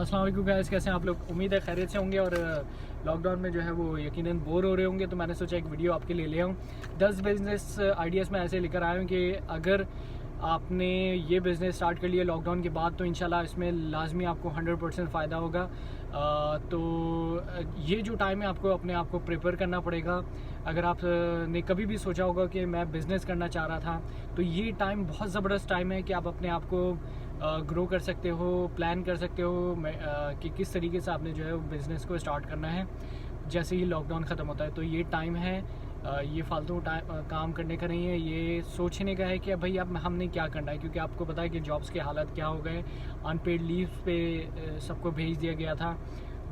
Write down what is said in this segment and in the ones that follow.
अस्सलाम वालेकुम गाइस, कैसे हैं आप लोग। उम्मीद है खैरियत से होंगे और लॉकडाउन में जो है वो यकीनन बोर हो रहे होंगे, तो मैंने सोचा एक वीडियो आपके लिए ले आऊँ। 10 बिज़नेस आइडियाज़ में ऐसे लेकर आया हूँ कि अगर आपने ये बिज़नेस स्टार्ट कर लिया लॉकडाउन के बाद तो इंशाल्लाह इसमें लाजमी आपको 100% फ़ायदा होगा। तो ये जो टाइम है आपको अपने आप को प्रिपेयर करना पड़ेगा। अगर आप ने कभी भी सोचा होगा कि मैं बिज़नेस करना चाह रहा था, तो ये टाइम बहुत ज़बरदस्त टाइम है कि आप अपने आप को ग्रो कर सकते हो, प्लान कर सकते हो कि किस तरीके से आपने जो है बिज़नेस को स्टार्ट करना है जैसे ही लॉकडाउन ख़त्म होता है। तो ये टाइम है, ये फालतू काम करने का नहीं है, ये सोचने का है कि भाई अब हमने क्या करना है, क्योंकि आपको पता है कि जॉब्स के हालात क्या हो गए। अनपेड लीव्स पे सबको भेज दिया गया था।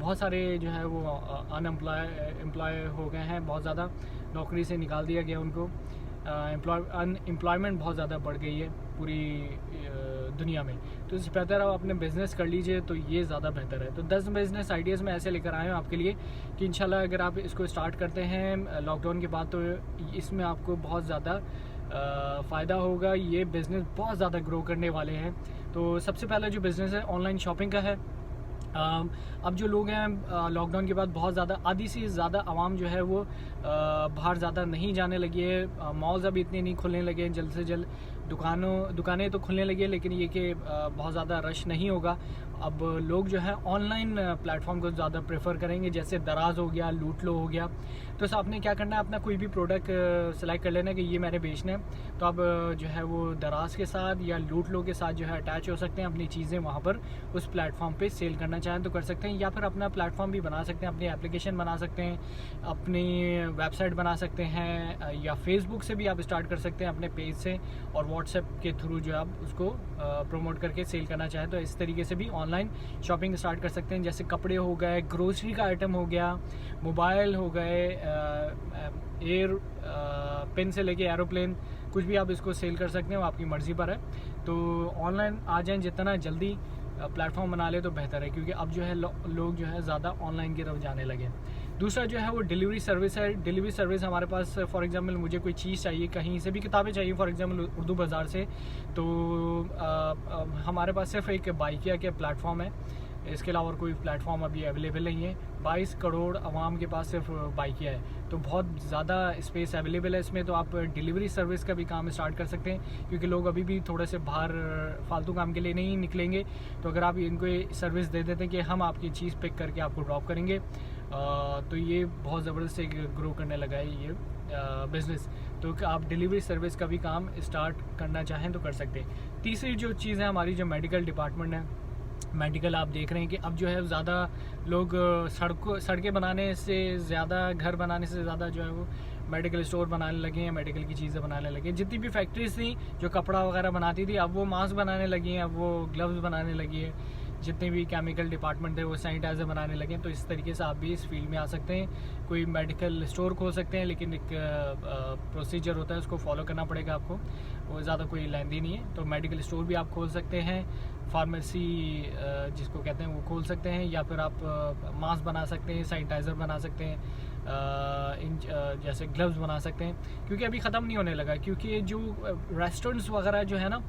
बहुत सारे जो है वो एम्प्लॉय हो गए हैं, बहुत ज़्यादा नौकरी से निकाल दिया गया उनको। अनएम्प्लॉयमेंट बहुत ज़्यादा बढ़ गई है पूरी दुनिया में। तो इससे बेहतर आप अपने बिज़नेस कर लीजिए, तो ये ज़्यादा बेहतर है। तो 10 बिज़नेस आइडियाज़ मैं ऐसे लेकर आया हूँ आपके लिए कि इंशाल्लाह अगर आप इसको स्टार्ट करते हैं लॉकडाउन के बाद, तो इसमें आपको बहुत ज़्यादा फ़ायदा होगा। ये बिज़नेस बहुत ज़्यादा ग्रो करने वाले हैं। तो सबसे पहला जो बिज़नेस है ऑनलाइन शॉपिंग का है। अब जो लोग हैं लॉकडाउन के बाद बहुत ज़्यादा आधी से ज़्यादा आवाम जो है वो बाहर ज़्यादा नहीं जाने लगी है। मॉल्स अब इतने नहीं खुलने लगे हैं, जल्द से जल्द दुकानें तो खुलने लगी है, लेकिन ये कि बहुत ज़्यादा रश नहीं होगा। अब लोग जो है ऑनलाइन प्लेटफॉर्म को ज़्यादा प्रेफर करेंगे, जैसे दराज हो गया, लूट लो हो गया। तो आपने क्या करना है, अपना कोई भी प्रोडक्ट सेलेक्ट कर लेना कि ये मैंने बेचना है, तो आप जो है वो दराज के साथ या लूट लो के साथ जो है अटैच हो सकते हैं। अपनी चीज़ें वहाँ पर उस प्लेटफॉर्म पे सेल करना चाहें तो कर सकते हैं, या फिर अपना प्लेटफॉर्म भी बना सकते हैं, अपनी एप्लीकेशन बना सकते हैं, अपनी वेबसाइट बना सकते हैं, या फेसबुक से भी आप स्टार्ट कर सकते हैं अपने पेज से, और व्हाट्सएप के थ्रू जो आप उसको प्रमोट करके सेल करना चाहें तो इस तरीके से भी ऑनलाइन शॉपिंग स्टार्ट कर सकते हैं। जैसे कपड़े हो गए, ग्रोसरी का आइटम हो गया, मोबाइल हो गए, एयर पेन से लेके एरोप्लेन, कुछ भी आप इसको सेल कर सकते हैं, वो आपकी मर्ज़ी पर है। तो ऑनलाइन आ जाएं, जितना जल्दी प्लेटफॉर्म बना ले तो बेहतर है, क्योंकि अब जो है लोग जो है ज़्यादा ऑनलाइन की तरफ जाने लगे। दूसरा जो है वो डिलीवरी सर्विस है। डिलीवरी सर्विस हमारे पास फॉर एग्जांपल मुझे कोई चीज़ चाहिए, कहीं से भी किताबें चाहिए फॉर एग्जांपल उर्दू बाज़ार से, तो हमारे पास सिर्फ एक बाइकिया के प्लेटफॉर्म है, इसके अलावा और कोई प्लेटफॉर्म अभी अवेलेबल नहीं है। 22 करोड़ आवाम के पास सिर्फ बाइकिया है, तो बहुत ज़्यादा स्पेस अवेलेबल है इसमें। तो आप डिलीवरी सर्विस का भी काम स्टार्ट कर सकते हैं, क्योंकि लोग अभी भी थोड़े से बाहर फालतू काम के लिए नहीं निकलेंगे। तो अगर आप इनको ये सर्विस दे देते हैं कि हम आपकी चीज़ पिक करके आपको ड्रॉप करेंगे, तो ये बहुत ज़बरदस्त एक ग्रो करने लगा है ये बिज़नेस। तो आप डिलीवरी सर्विस का भी काम स्टार्ट करना चाहें तो कर सकते हैं। तीसरी जो चीज़ है हमारी, जो मेडिकल डिपार्टमेंट है, मेडिकल आप देख रहे हैं कि अब जो है ज़्यादा लोग सड़कें बनाने से ज़्यादा, घर बनाने से ज़्यादा जो है वो मेडिकल स्टोर बनाने लगे हैं, मेडिकल की चीज़ें बनाने लगे हैं। जितनी भी फैक्ट्रीज थी जो कपड़ा वगैरह बनाती थी, अब वो मास्क बनाने लगी हैं, अब वो ग्लव्स बनाने लगी है। जितने भी केमिकल डिपार्टमेंट थे वो सैनिटाइज़र बनाने लगे। तो इस तरीके से आप भी इस फील्ड में आ सकते हैं। कोई मेडिकल स्टोर खोल सकते हैं, लेकिन एक प्रोसीजर होता है, उसको फॉलो करना पड़ेगा आपको, वो ज़्यादा कोई लेंदी नहीं है। तो मेडिकल स्टोर भी आप खोल सकते हैं, फार्मेसी जिसको कहते हैं वो खोल सकते हैं, या फिर आप मास्क बना सकते हैं, सैनिटाइज़र बना सकते हैं, जैसे ग्लव्स बना सकते हैं। क्योंकि अभी ख़त्म नहीं होने लगा, क्योंकि जो रेस्टोरेंट्स वगैरह जो है ना,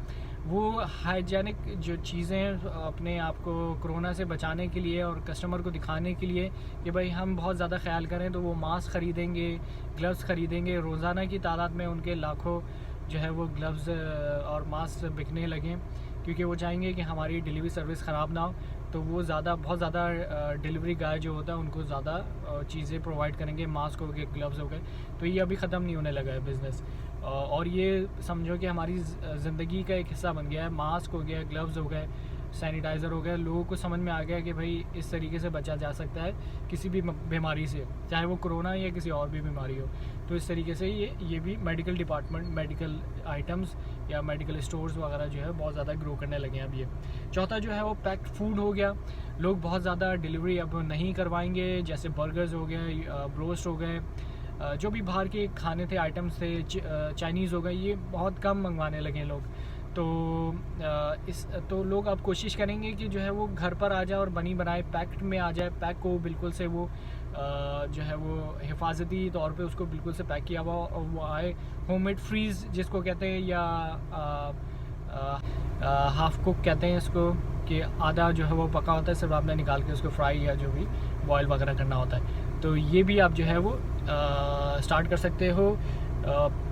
वो हाइजेनिक जो चीज़ें अपने आप को कोरोना से बचाने के लिए और कस्टमर को दिखाने के लिए कि भाई हम बहुत ज़्यादा ख्याल करें, तो वो मास्क ख़रीदेंगे, ग्लव्स ख़रीदेंगे। रोज़ाना की तादाद में उनके लाखों जो है वो ग्लव्स और मास्क बिकने लगें, क्योंकि वो चाहेंगे कि हमारी डिलीवरी सर्विस ख़राब ना हो। तो वो बहुत ज़्यादा डिलीवरी गाय जो होता है उनको ज़्यादा चीज़ें प्रोवाइड करेंगे, मास्क हो गए, ग्लव्स हो गए। तो ये अभी ख़त्म नहीं होने लगा है बिज़नेस, और ये समझो कि हमारी ज़िंदगी का एक हिस्सा बन गया है। मास्क हो गया, ग्लव्स हो गए, सैनिटाइज़र हो गया। लोगों को समझ में आ गया कि भाई इस तरीके से बचा जा सकता है किसी भी बीमारी से, चाहे वो कोरोना या किसी और भी बीमारी हो। तो इस तरीके से ये भी मेडिकल डिपार्टमेंट, मेडिकल आइटम्स या मेडिकल स्टोर्स वगैरह जो है बहुत ज़्यादा ग्रो करने लगे हैं अब ये। चौथा जो है वो पैक्ड फूड हो गया। लोग बहुत ज़्यादा डिलीवरी अब नहीं करवाएंगे, जैसे बर्गर्स हो गए, ब्रोस्ट हो गए, जो भी बाहर के खाने थे, आइटम्स थे, चाइनीज़ हो गए, ये बहुत कम मंगवाने लगे लोग। तो लोग अब कोशिश करेंगे कि जो है वो घर पर आ जाए और बनी बनाए पैक्ड में आ जाए। पैक को बिल्कुल से वो जो है वो हिफाजती तौर पे उसको बिल्कुल से पैक किया हुआ और वो आए। होममेड फ्रीज़ जिसको कहते हैं, या हाफ कुक कहते हैं इसको, कि आधा जो है वो पका होता है, सिर्फ आपने निकाल के उसको फ्राई या जो भी बॉयल वगैरह करना होता है। तो ये भी आप जो है वो स्टार्ट कर सकते हो।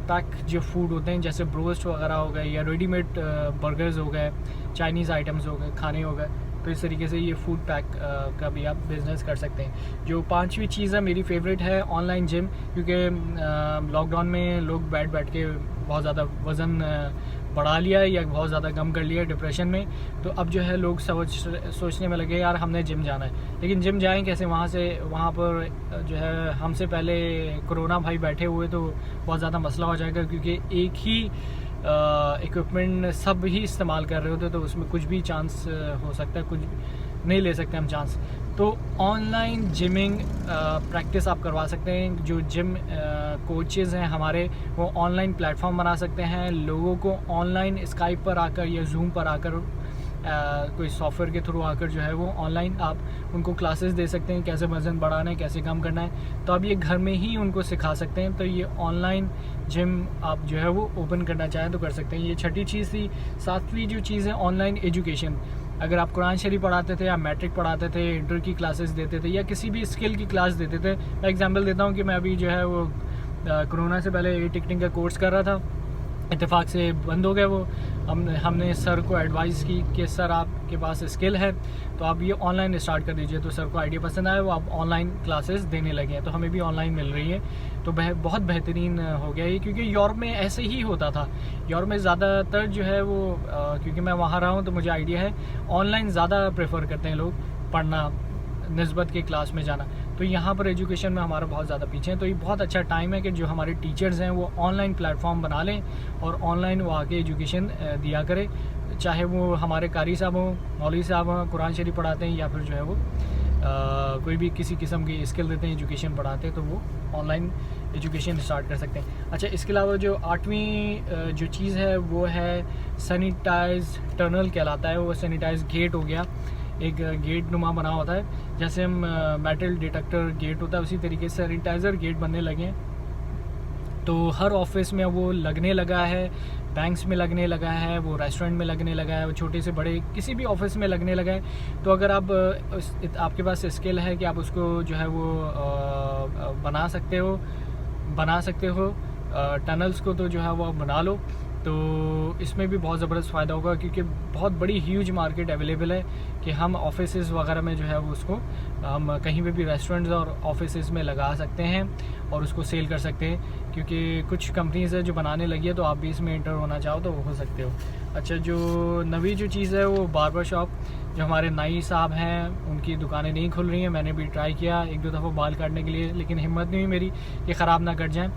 पैक जो फूड होते हैं जैसे ब्रोस्ट वगैरह हो गए या रेडीमेड बर्गर्स हो गए, चाइनीज़ आइटम्स हो गए, खाने हो गए, तो इस तरीके से ये फूड पैक का भी आप बिज़नेस कर सकते हैं। जो पांचवी चीज़ है मेरी फेवरेट है ऑनलाइन जिम, क्योंकि लॉकडाउन में लोग बैठ के बहुत ज़्यादा वज़न बढ़ा लिया है या बहुत ज़्यादा कम कर लिया है डिप्रेशन में। तो अब जो है लोग सोचने में लगे यार हमने जिम जाना है, लेकिन जिम जाएं कैसे, वहाँ पर जो है हमसे पहले कोरोना भाई बैठे हुए, तो बहुत ज़्यादा मसला हो जाएगा, क्योंकि एक ही इक्विपमेंट सब ही इस्तेमाल कर रहे होते, तो उसमें कुछ भी चांस हो सकता है, कुछ नहीं ले सकते हम चांस। तो ऑनलाइन जिमिंग प्रैक्टिस आप करवा सकते हैं। जो जिम कोचेज़ हैं हमारे, वो ऑनलाइन प्लेटफॉर्म बना सकते हैं, लोगों को ऑनलाइन स्काइप पर आकर या जूम पर आकर कोई सॉफ्टवेयर के थ्रू आकर जो है वो ऑनलाइन आप उनको क्लासेस दे सकते हैं, कैसे वज़न बढ़ाना है, कैसे कम करना है, तो आप ये घर में ही उनको सिखा सकते हैं। तो ये ऑनलाइन जिम आप जो है वो ओपन करना चाहें तो कर सकते हैं। ये छठी चीज़ थी। सातवीं जो चीज़ है ऑनलाइन एजुकेशन। अगर आप कुरान शरीफ पढ़ाते थे या मैट्रिक पढ़ाते थे, इंटर की क्लासेस देते थे या किसी भी स्किल की क्लास देते थे, मैं एग्जांपल देता हूँ कि मैं अभी जो है वो कोरोना से पहले टिकटिंग का कोर्स कर रहा था, इत्तेफाक से बंद हो गया वो। हमने सर को एडवाइस की कि सर आपके पास स्किल है तो आप ये ऑनलाइन स्टार्ट कर दीजिए। तो सर को आइडिया पसंद आया, वो आप ऑनलाइन क्लासेस देने लगे हैं, तो हमें भी ऑनलाइन मिल रही है। तो बहुत बेहतरीन हो गया ये, क्योंकि यूरोप में ऐसे ही होता था। यूरोप में ज़्यादातर जो है वो क्योंकि मैं वहाँ रहा हूँ तो मुझे आइडिया है, ऑनलाइन ज़्यादा प्रेफर करते हैं लोग पढ़ना निस्बत के क्लास में जाना। तो यहाँ पर एजुकेशन में हमारा बहुत ज़्यादा पीछे है। तो ये बहुत अच्छा टाइम है कि जो हमारे टीचर्स हैं वो ऑनलाइन प्लेटफॉर्म बना लें और ऑनलाइन वो आके एजुकेशन दिया करें, चाहे वो हमारे कारी साहब हों, मौलवी साहब हों, कुरान शरीफ पढ़ाते हैं, या फिर जो है वो कोई भी किसी किस्म की स्किल देते हैं, एजुकेशन पढ़ाते हैं, तो वो ऑनलाइन एजुकेशन स्टार्ट कर सकते हैं। अच्छा, इसके अलावा जो 8वीं जो चीज़ है वो है सैनिटाइज टनल कहलाता है। वो सैनिटाइज गेट हो गया, एक गेट नुमा बना होता है, जैसे हम मेटल डिटेक्टर गेट होता है उसी तरीके से सैनिटाइज़र गेट बनने लगे हैं। तो हर ऑफिस में वो लगने लगा है, बैंक्स में लगने लगा है, वो रेस्टोरेंट में लगने लगा है, वो छोटे से बड़े किसी भी ऑफिस में लगने लगा है। तो अगर आप आपके पास स्किल है कि आप उसको जो है वो बना सकते हो टनल्स को, तो जो है वो आप बना लो। तो इसमें भी बहुत ज़बरदस्त फ़ायदा होगा, क्योंकि बहुत बड़ी ह्यूज मार्केट अवेलेबल है कि हम ऑफिसेज़ वगैरह में जो है वो उसको हम कहीं पे भी रेस्टोरेंट्स और ऑफिसेज़ में लगा सकते हैं और उसको सेल कर सकते हैं। क्योंकि कुछ कंपनीज़ है जो बनाने लगी है, तो आप भी इसमें एंटर होना चाहो तो हो सकते हो। अच्छा, जो नवी जो चीज़ है वो बार्बर शॉप, जो हमारे नाई साहब हैं उनकी दुकानें नहीं खुल रही हैं। मैंने भी ट्राई किया 1-2 दफ़ा बाल काटने के लिए, लेकिन हिम्मत नहीं हुई मेरी कि ख़राब ना कट जाएँ,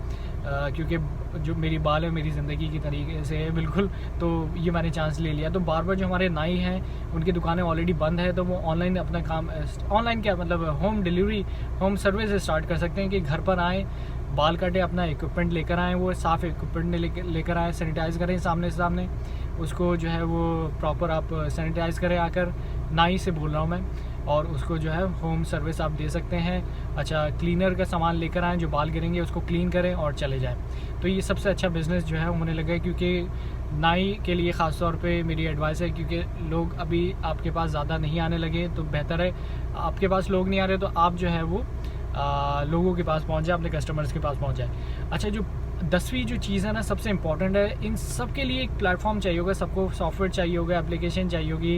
क्योंकि जो मेरी बाल है मेरी ज़िंदगी की तरीके से है बिल्कुल। तो ये मैंने चांस ले लिया। तो बार्बर जो हमारे नाई हैं उनकी दुकानें ऑलरेडी बंद है, तो वो ऑनलाइन अपना काम, ऑनलाइन क्या मतलब home delivery, home service start कर सकते हैं कि घर पर आएँ, बाल काटे, अपना इक्विपमेंट लेकर आएँ, वो साफ़ इक्विपमेंट लेकर आएँ, सैनिटाइज़ करें सामने से सामने उसको, जो है वो प्रॉपर आप सैनिटाइज़ करें आकर, नाई से बोल रहा हूँ मैं, और उसको जो है होम सर्विस आप दे सकते हैं। अच्छा, क्लीनर का सामान लेकर आएँ, जो बाल गिरेंगे उसको क्लीन करें और चले जाएं। तो ये सबसे अच्छा बिज़नेस जो है होने लगा है, क्योंकि नाई के लिए ख़ास तौर पे मेरी एडवाइस है, क्योंकि लोग अभी आपके पास ज़्यादा नहीं आने लगे, तो बेहतर है आपके पास लोग नहीं आ रहे तो आप जो है वो लोगों के पास पहुँच जाए, अपने कस्टमर्स के पास पहुँच जाए। अच्छा, जो 10वीं जो चीज़ है ना सबसे इम्पॉर्टेंट है, इन सब के लिए एक प्लेटफॉर्म चाहिए होगा, सबको सॉफ्टवेयर चाहिए होगा, एप्लीकेशन चाहिए होगी,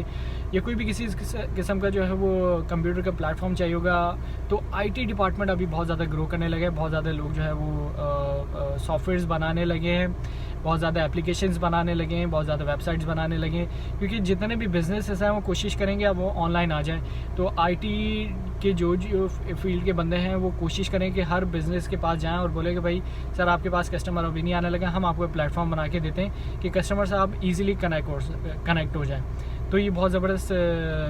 या कोई भी किसी किस्म का जो है वो कंप्यूटर का प्लेटफॉर्म चाहिए होगा। तो आईटी डिपार्टमेंट अभी बहुत ज़्यादा ग्रो करने लगे हैं, बहुत ज़्यादा लोग जो है वो सॉफ्टवेयर्स बनाने लगे हैं, बहुत ज़्यादा एप्लीकेशंस बनाने लगे हैं, बहुत ज़्यादा वेबसाइट्स बनाने लगे हैं, क्योंकि जितने भी बिजनेसेस हैं वो कोशिश करेंगे अब वो ऑनलाइन आ जाए। तो आईटी के जो फील्ड के बंदे हैं वो कोशिश करें कि हर बिज़नेस के पास जाएं और बोले कि भाई सर आपके पास कस्टमर अभी नहीं आने लगा, हम आपको प्लेटफॉर्म बना के देते हैं कि कस्टमर से आप ईज़िली कनेक्ट हो जाएँ। तो ये बहुत ज़बरदस्त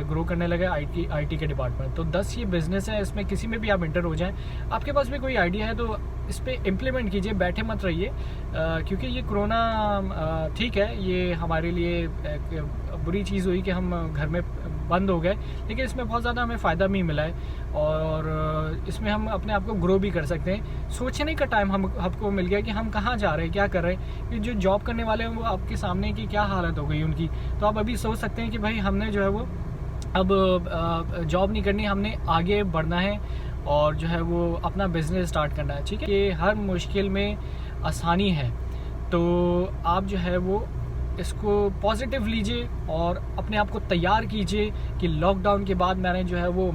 ग्रो करने लगा आईटी के डिपार्टमेंट। तो 10 ये बिज़नेस है, इसमें किसी में भी आप इंटर हो जाएं, आपके पास भी कोई आइडिया है तो इस पर इम्प्लीमेंट कीजिए, बैठे मत रहिए, क्योंकि ये कोरोना ठीक है, ये हमारे लिए एक बुरी चीज़ हुई कि हम घर में बंद हो गए, लेकिन इसमें बहुत ज़्यादा हमें फ़ायदा भी मिला है और इसमें हम अपने आप को ग्रो भी कर सकते हैं। सोचने का टाइम हमको मिल गया कि हम कहाँ जा रहे हैं, क्या कर रहे हैं। कि जो जॉब करने वाले हैं वो आपके सामने की क्या हालत हो गई उनकी, तो आप अभी सोच सकते हैं कि भाई हमने जो है वो अब जॉब नहीं करनी, हमने आगे बढ़ना है और जो है वो अपना बिज़नेस स्टार्ट करना है। ठीक है, कि हर मुश्किल में आसानी है, तो आप जो है वो इसको पॉजिटिव लीजिए और अपने आप को तैयार कीजिए कि लॉकडाउन के बाद मैंने जो है वो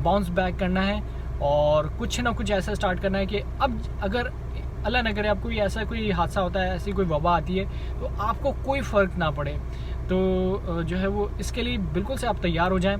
बाउंस बैक करना है और कुछ ना कुछ ऐसा स्टार्ट करना है कि अब अगर अल्लाह न करे आपको ऐसा कोई हादसा होता है, ऐसी कोई वबा आती है, तो आपको कोई फ़र्क ना पड़े। तो जो है वो इसके लिए बिल्कुल से आप तैयार हो जाएं,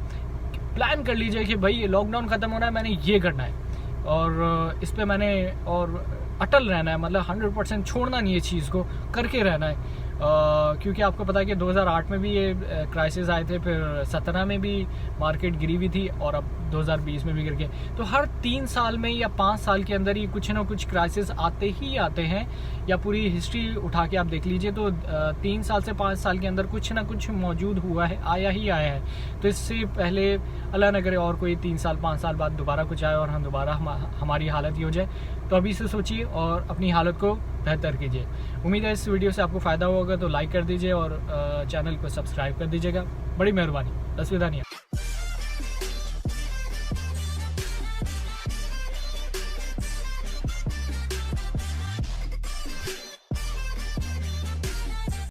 प्लान कर लीजिए कि भाई लॉकडाउन ख़त्म हो रहा है, मैंने ये करना है और इस पे मैंने और अटल रहना है, मतलब 100% छोड़ना नहीं है, चीज़ को करके रहना है। क्योंकि आपको पता है कि 2008 में भी ये क्राइसिस आए थे, फिर 17 में भी मार्केट गिरी हुई थी और अब 2020 में भी गिर गए। तो हर 3 साल में या 5 साल के अंदर ही कुछ ना कुछ क्राइसिस आते ही आते हैं, या पूरी हिस्ट्री उठा के आप देख लीजिए तो 3 साल से 5 साल के अंदर कुछ ना कुछ मौजूद हुआ है, आया ही आया है। तो इससे पहले अल्लाह न करे और कोई 3 साल 5 साल बाद दोबारा कुछ आए और हम दोबारा हमारी हालत ये हो जाए। तो अभी से सोचिए और अपनी हालत को बेहतर कीजिए। उम्मीद है इस वीडियो से आपको फ़ायदा होगा, तो लाइक कर दीजिए और चैनल को सब्सक्राइब कर दीजिएगा। बड़ी मेहरबानी। अलविदा।